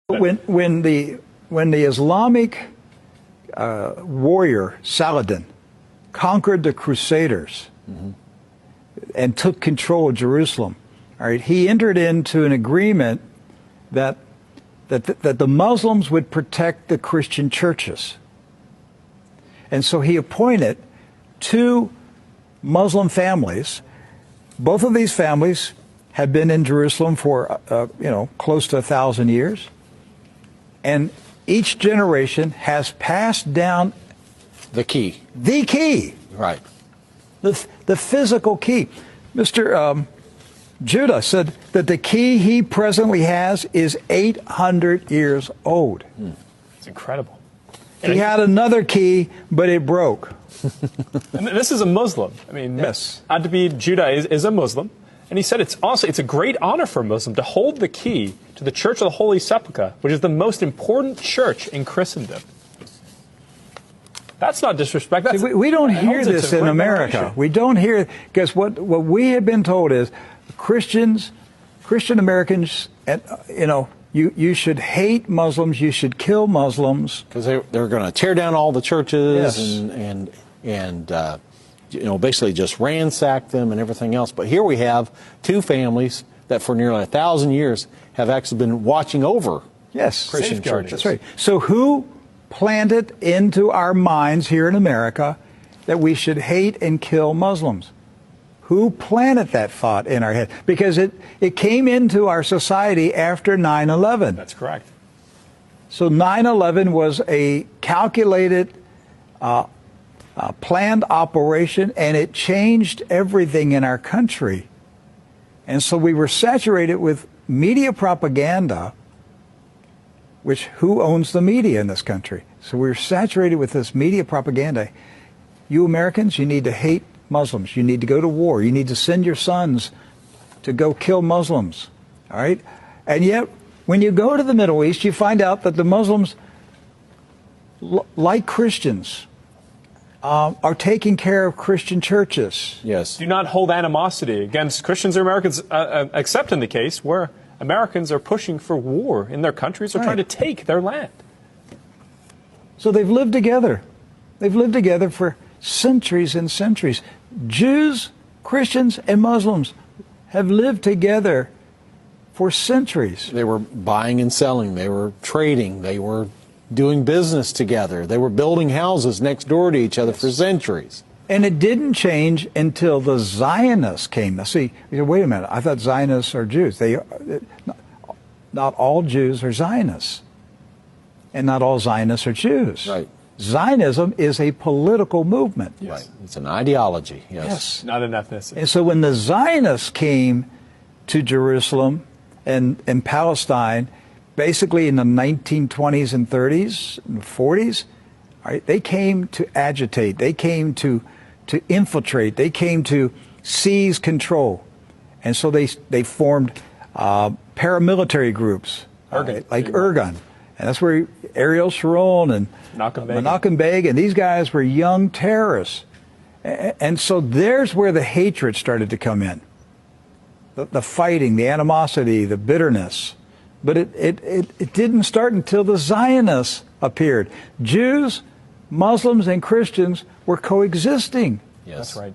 When the Islamic warrior Saladin conquered the Crusaders and took control of Jerusalem, all right, he entered into an agreement that the Muslims would protect the Christian churches. And so he appointed two Muslim families. Both of these families have been in Jerusalem for, close to 1,000 years. And each generation has passed down the key. The key. Right. The physical key. Mr. Judah said that the key he presently has is 800 years old. It's incredible. He had another key, but it broke. And this is a Muslim. I mean, yes. Adabid Judah is a Muslim. And he said it's a great honor for a Muslim to hold the key to the Church of the Holy Sepulchre, which is the most important church in Christendom. That's not disrespect. That's, we don't hear this in America. We don't hear, because what we have been told is Christian Americans, you should hate Muslims, you should kill Muslims. Because they're going to tear down all the churches yes. and basically just ransack them and everything else. But here we have two families that for nearly 1,000 years have actually been watching over Christian churches. That's right. So who planted into our minds here in America that we should hate and kill Muslims? Who planted that thought in our head? Because it came into our society after 9/11. That's correct. So 9/11 was a calculated, planned operation, and it changed everything in our country. And so we were saturated with media propaganda, which who owns the media in this country? So we were saturated with this media propaganda. You Americans, you need to hate Muslims. You need to go to war. You need to send your sons to go kill Muslims. All right? And yet, when you go to the Middle East, you find out that the Muslims, like Christians, are taking care of Christian churches. Yes. Do not hold animosity against Christians or Americans, except in the case where Americans are pushing for war in their countries or trying to take their land. So they've lived together. They've lived together for centuries and centuries. Jews, Christians, and Muslims have lived together for centuries. They were buying and selling. They were trading. They were doing business together. They were building houses next door to each other for centuries. And it didn't change until the Zionists came. Now, see, you know, wait a minute. I thought Zionists are Jews. Not all Jews are Zionists. And not all Zionists are Jews. Right. Zionism is a political movement. Yes. Right. It's an ideology. Yes. Not an ethnicity. And so when the Zionists came to Jerusalem and Palestine, basically in the 1920s and 30s and 40s, right, they came to agitate. They came to infiltrate. They came to seize control. And so they formed paramilitary groups, like Irgun. And that's where Ariel Sharon and Menachem Begin, and these guys were young terrorists. And so there's where the hatred started to come in. The fighting, the animosity, the bitterness. But it didn't start until the Zionists appeared. Jews, Muslims, and Christians were coexisting. Yes. That's right.